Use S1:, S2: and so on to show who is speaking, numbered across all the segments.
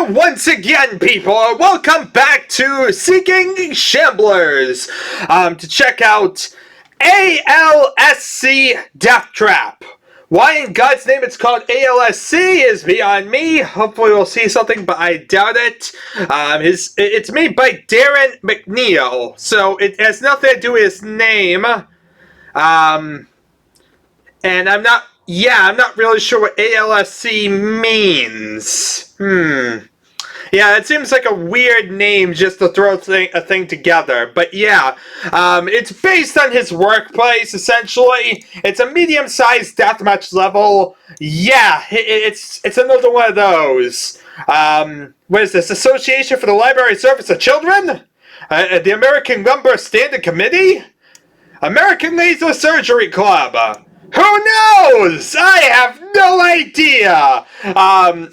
S1: there once again, people. Welcome back to Seeking Shamblers to check out ALSC Deathtrap. Why in God's name it's called ALSC is beyond me. Hopefully we'll see something, but I doubt it. It's made by Darren McNeil, so it has nothing to do with his name. And I'm not really sure what ALSC means. Yeah, it seems like a weird name just to throw a thing together. But yeah, it's based on his workplace, essentially. It's a medium-sized deathmatch level. Yeah, it's another one of those. What is this? Association for the Library Service of Children? The American Lumber Standing Committee? American Laser Surgery Club? Who knows? I have no idea.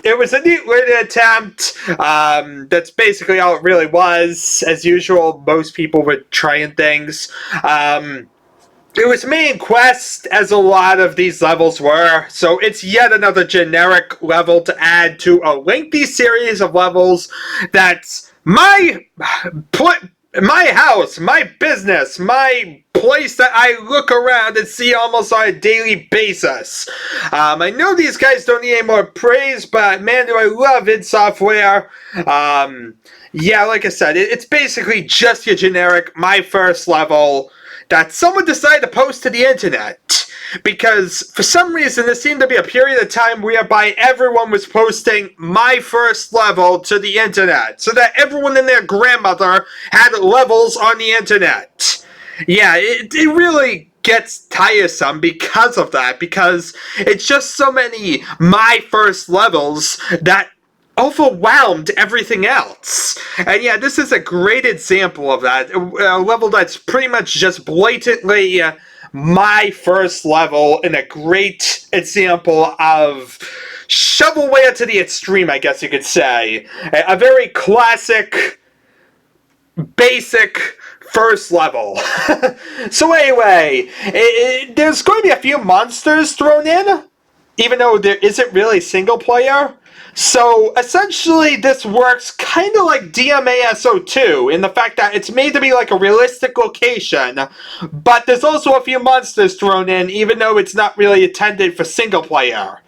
S1: It was a neat little attempt. That's basically all it really was. As usual, most people were trying things. It was main quest, as a lot of these levels were, so it's yet another generic level to add to a lengthy series of levels that's my house, my business, my place that I look around and see almost on a daily basis. I know these guys don't need any more praise, but man, do I love id Software. Yeah, like I said, it's basically just your generic My First Level that someone decided to post to the internet. Because for some reason there seemed to be a period of time whereby everyone was posting My First Level to the internet, so that everyone and their grandmother had levels on the internet. Yeah, it really gets tiresome because of that, because it's just so many My First Levels that overwhelmed everything else. And yeah, this is a great example of that. A level that's pretty much just blatantly My First Level, and a great example of shovelware to the extreme, I guess you could say. A very classic, basic first level. So anyway, there's going to be a few monsters thrown in, even though there isn't really single player. So essentially this works kind of like DMASO2 in the fact that it's made to be like a realistic location, but there's also a few monsters thrown in, even though it's not really intended for single player.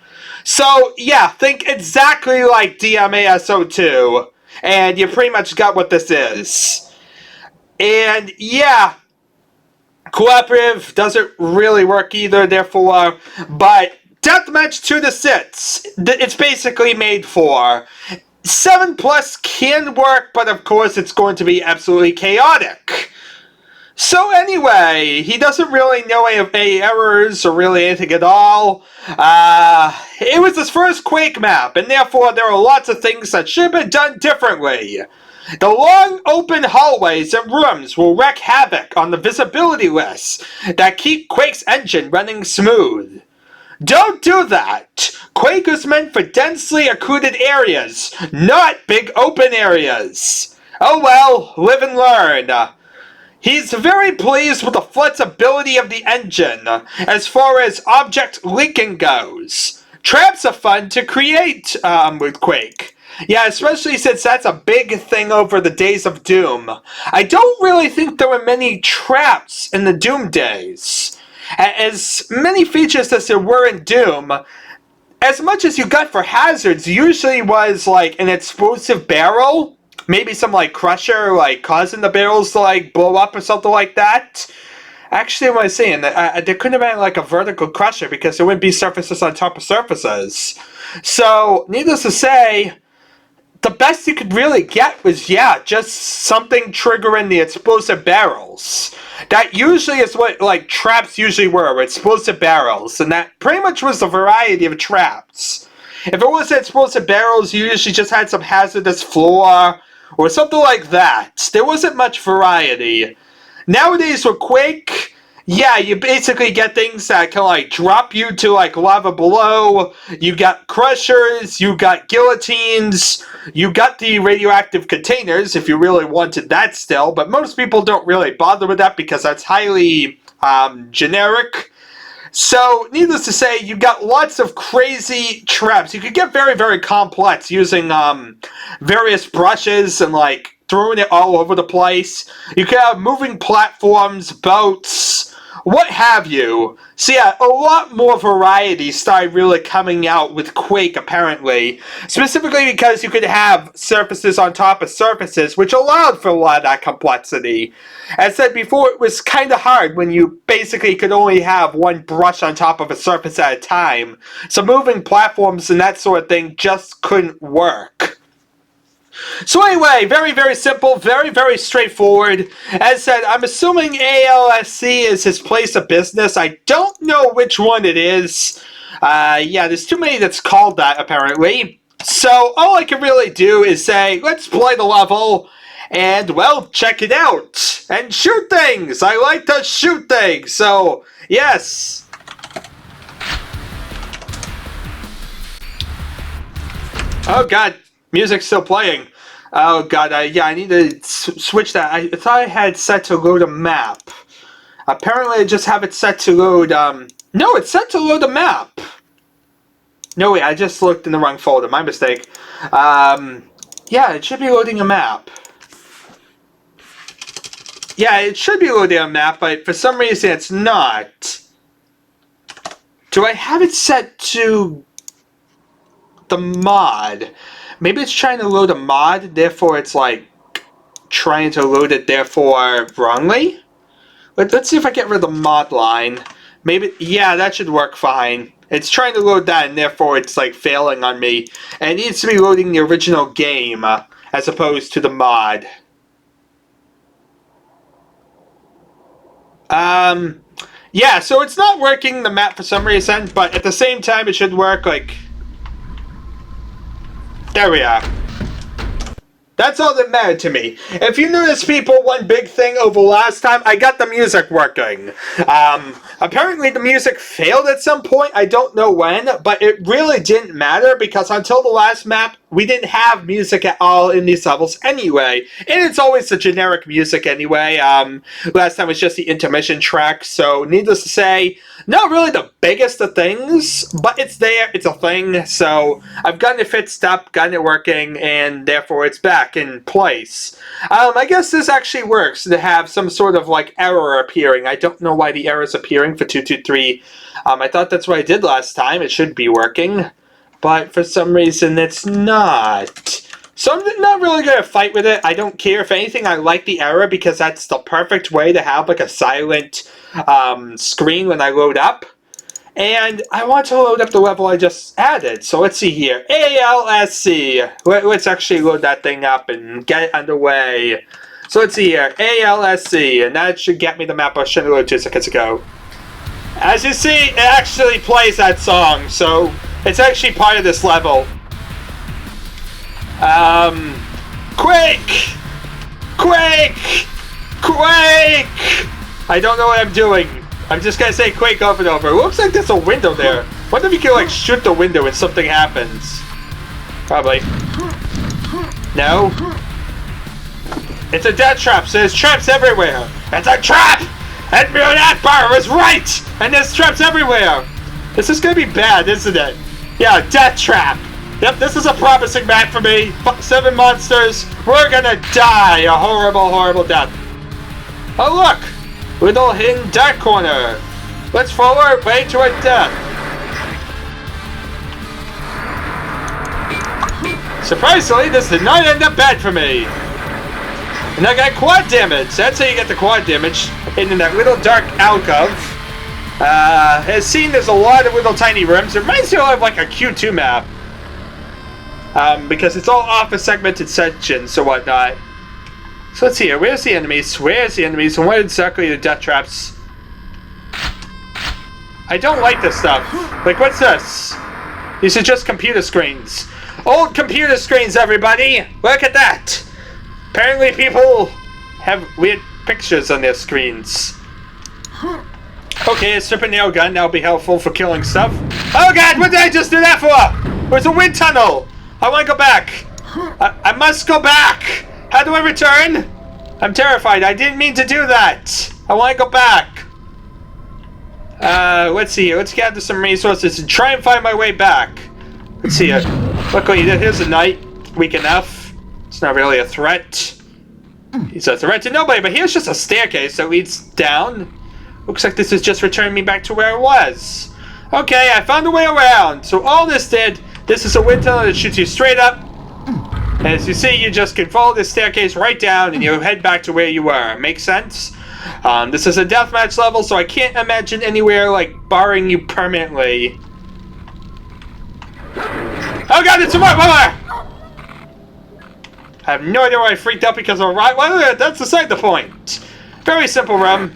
S1: So yeah, think exactly like DMASO2, and you pretty much got what this is. And yeah, cooperative doesn't really work either, therefore, but Deathmatch to the sits, it's basically made for. 7+ can work, but of course it's going to be absolutely chaotic. So anyway, he doesn't really know any errors or really anything at all. It was his first Quake map, and therefore there are lots of things that should have been done differently. The long open hallways and rooms will wreak havoc on the visibility lists that keep Quake's engine running smooth. Don't do that! Quake is meant for densely occluded areas, not big open areas. Oh well, live and learn. He's very pleased with the flexibility of the engine, as far as object linking goes. Traps are fun to create with Quake. Yeah, especially since that's a big thing over the days of Doom. I don't really think there were many traps in the Doom days. As many features as there were in Doom, as much as you got for hazards usually was like an explosive barrel, maybe some like crusher, like causing the barrels to like blow up or something like that. Actually, what I was saying, there couldn't have been like a vertical crusher because there wouldn't be surfaces on top of surfaces. So, needless to say, the best you could really get was, yeah, just something triggering the explosive barrels. That usually is what, like, traps usually were, explosive barrels. And that pretty much was the variety of traps. If it wasn't explosive barrels, you usually just had some hazardous floor or something like that. There wasn't much variety. Nowadays with Quake, yeah, you basically get things that can, like, drop you to, like, lava below. You got crushers, you got guillotines, you got the radioactive containers, if you really wanted that still, but most people don't really bother with that because that's highly generic. So, needless to say, you got lots of crazy traps. You could get very, very complex using various brushes and like throwing it all over the place. You could have moving platforms, boats, what have you. So yeah, a lot more variety started really coming out with Quake, apparently. Specifically because you could have surfaces on top of surfaces, which allowed for a lot of that complexity. As I said before, it was kind of hard when you basically could only have one brush on top of a surface at a time. So moving platforms and that sort of thing just couldn't work. So anyway, very, very simple, very, very straightforward. As I said, I'm assuming ALSC is his place of business. I don't know which one it is. Yeah, there's too many that's called that, apparently. So all I can really do is say, let's play the level, and, well, check it out. And shoot things! I like to shoot things, so, yes. Oh, God. Music's still playing. Oh god, yeah, I need to switch that. I thought I had set to load a map. Apparently I just have it set to load, no, it's set to load a map. No, wait, I just looked in the wrong folder. My mistake. Yeah, it should be loading a map. Yeah, it should be loading a map, but for some reason it's not. Do I have it set to the mod? Maybe it's trying to load a mod, therefore it's like trying to load it therefore wrongly? Let's see if I get rid of the mod line. Maybe, yeah, that should work fine. It's trying to load that and therefore it's like failing on me. And it needs to be loading the original game as opposed to the mod. Yeah, so it's not working the map for some reason, but at the same time it should work like... There we are. That's all that mattered to me. If you notice, people, one big thing over last time, I got the music working. Apparently the music failed at some point, I don't know when, but it really didn't matter because until the last map, we didn't have music at all in these levels anyway. And it's always the generic music anyway. Last time was just the intermission track, so needless to say, not really the biggest of things, but it's there, it's a thing, so I've gotten it fixed up, gotten it working, and therefore it's back in place. I guess this actually works to have some sort of like error appearing. I don't know why the error is appearing for 223. I thought that's what I did last time. It should be working, but for some reason it's not. So I'm not really going to fight with it. I don't care. If anything, I like the error because that's the perfect way to have like a silent screen when I load up. And I want to load up the level I just added. So let's see here. ALSC. Let's actually load that thing up and get it underway. So let's see here. ALSC. And that should get me the map I should have loaded 2 seconds ago. As you see, it actually plays that song. So it's actually part of this level. Quake! Quake! Quake! I don't know what I'm doing. I'm just gonna say Quake over and over. It looks like there's a window there. What if you can like shoot the window and something happens? Probably. No? It's a Deathtrap, so there's traps everywhere. It's a trap! And that bar was right! And there's traps everywhere! This is gonna be bad, isn't it? Yeah, Deathtrap! Yep, this is a promising map for me. 7 monsters. We're gonna die a horrible, horrible death. Oh look! Little hidden dark corner. Let's follow our way to our death. Surprisingly, this did not end up bad for me. And I got quad damage. That's how you get the quad damage. In that little dark alcove. As seen, there's a lot of little tiny rooms. It reminds me of like a Q2 map. Because it's all off a segmented sections or whatnot. So let's see here. Where's the enemies? Where's the enemies? And what exactly are the death traps? I don't like this stuff. Like, what's this? These are just computer screens. Old computer screens, everybody! Look at that! Apparently people have weird pictures on their screens. Okay, a strip and nail gun. That'll be helpful for killing stuff. Oh god, what did I just do that for? There's a wind tunnel! I want to go back! I must go back! How do I return? I'm terrified. I didn't mean to do that. I want to go back. Let's see here. Let's gather some resources and try and find my way back. Let's see here. Luckily, here's a knight. Weak enough. It's not really a threat. He's a threat to nobody, but here's just a staircase that leads down. Looks like this is just returning me back to where I was. Okay, I found a way around. So all this did, this is a wind tunnel that shoots you straight up. And as you see, you just can follow this staircase right down and you'll head back to where you were. Makes sense? This is a deathmatch level, so I can't imagine anywhere, like, barring you permanently. Oh god, it's a right! I have no idea why I freaked out because of a right. Well, that's beside the point. Very simple room.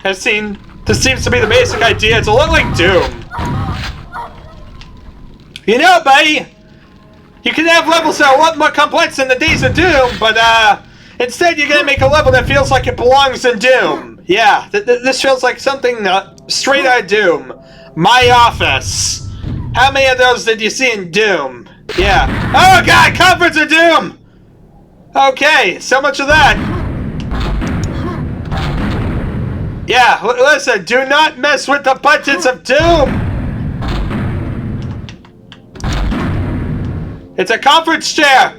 S1: As seen, this seems to be the basic idea. It's a lot like Doom. You know, buddy, you can have levels that are a lot more complex than the Days of Doom, but instead you're gonna make a level that feels like it belongs in Doom. Yeah, this feels like something straight out of Doom. My office. How many of those did you see in Doom? Yeah. Oh god, Conference of Doom! Okay, so much of that. Yeah, listen, do not mess with the buttons of Doom! It's a conference chair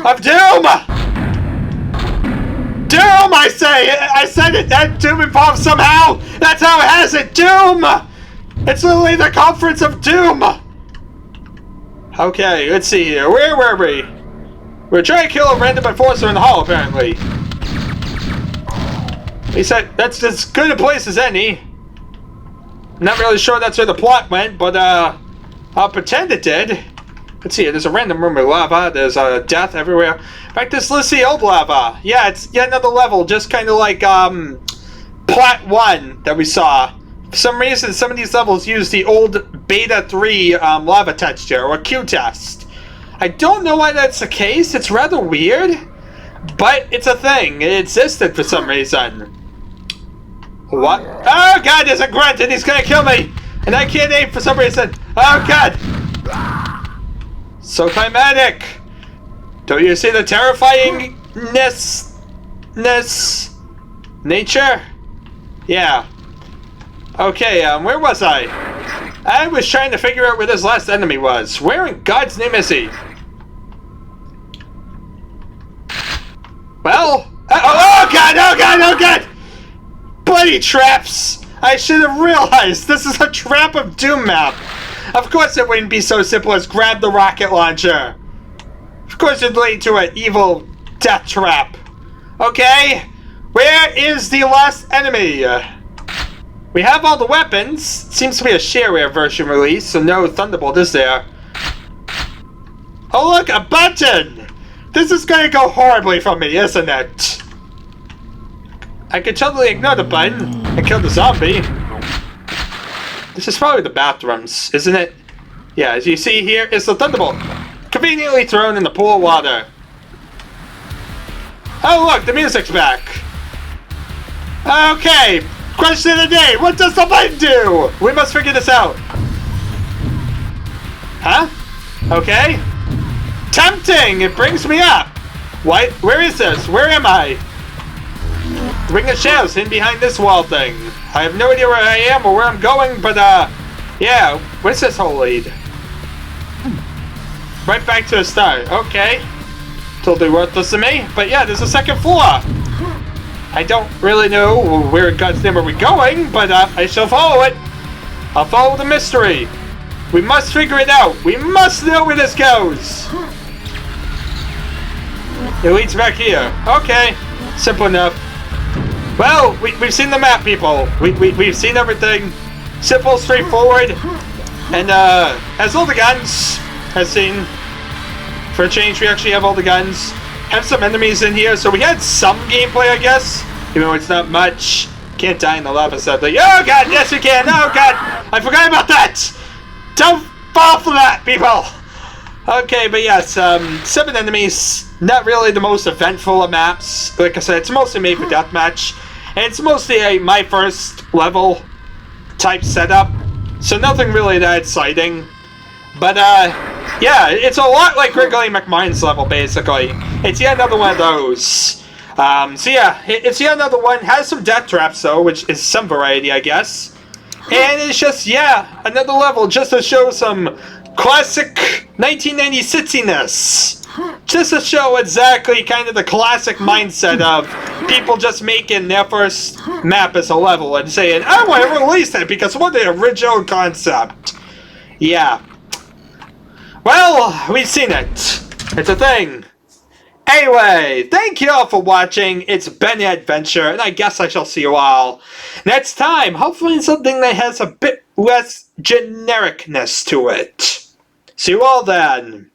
S1: of Doom! Doom, I say! I said it, that Doom involved somehow! That's how it has it! Doom! It's literally the conference of Doom! Okay, let's see here. Where were we? We're trying to kill a random enforcer in the hall, apparently. He said that's as good a place as any. Not really sure that's where the plot went, but I'll pretend it did. Let's see, there's a random room with lava. There's death everywhere. In fact, this is the old lava. Yeah, it's yet another level, just kind of like Plot 1 that we saw. For some reason, some of these levels use the old Beta 3 lava texture, or Q-test. I don't know why that's the case. It's rather weird, but it's a thing. It existed for some reason. What? Oh god, there's a grunt and he's gonna kill me! And I can't aim for some reason. Oh god! So climatic! Don't you see the terrifyingness? Nature? Yeah. Okay, where was I? I was trying to figure out where this last enemy was. Where in God's name is he? Well, oh god, oh god, oh god! Bloody traps! I should have realized this is a trap of Doom map. Of course it wouldn't be so simple as grab the rocket launcher. Of course it'd lead to an evil death trap. Okay, where is the last enemy? We have all the weapons. Seems to be a shareware version release, so no Thunderbolt is there. Oh look, a button! This is gonna go horribly for me, isn't it? I could totally ignore the button and kill the zombie. This is probably the bathrooms, isn't it? Yeah, as you see here is the Thunderbolt. Conveniently thrown in the pool of water. Oh look, the music's back. Okay, question of the day. What does the button do? We must figure this out. Huh? Okay. Tempting! It brings me up! What? Where is this? Where am I? Ring of Shadows hidden behind this wall thing. I have no idea where I am or where I'm going, but yeah, where's this hole lead? Right back to the start. Okay. Totally worthless to me, but yeah, there's a second floor. I don't really know where in God's name are we going, but I shall follow it. I'll follow the mystery. We must figure it out. We must know where this goes. It leads back here. Okay, simple enough. Well, we've seen the map, people. We've seen everything. Simple, straightforward, and has all the guns. Has seen. For a change, we actually have all the guns. Have some enemies in here, so we had some gameplay, I guess. Even though it's not much. Can't die in the lava, sadly. Oh god, yes you can. Oh god, I forgot about that. Don't fall for that, people. Okay, but yes, 7 enemies. Not really the most eventful of maps. Like I said, it's mostly made for deathmatch. And it's mostly a my first level type setup. So nothing really that exciting. But, yeah, it's a lot like Wrigley McMine's level, basically. It's yet another one of those. So yeah, it's yet another one. Has some death traps, though, which is some variety, I guess. And it's just, yeah, another level just to show some classic 1990 sitsiness. Just to show exactly kind of the classic mindset of people just making their first map as a level and saying, I want to release it because what the original concept. Yeah. Well, we've seen it. It's a thing. Anyway, thank you all for watching. It's been an adventure, and I guess I shall see you all next time. Hopefully in something that has a bit less genericness to it. See you all then.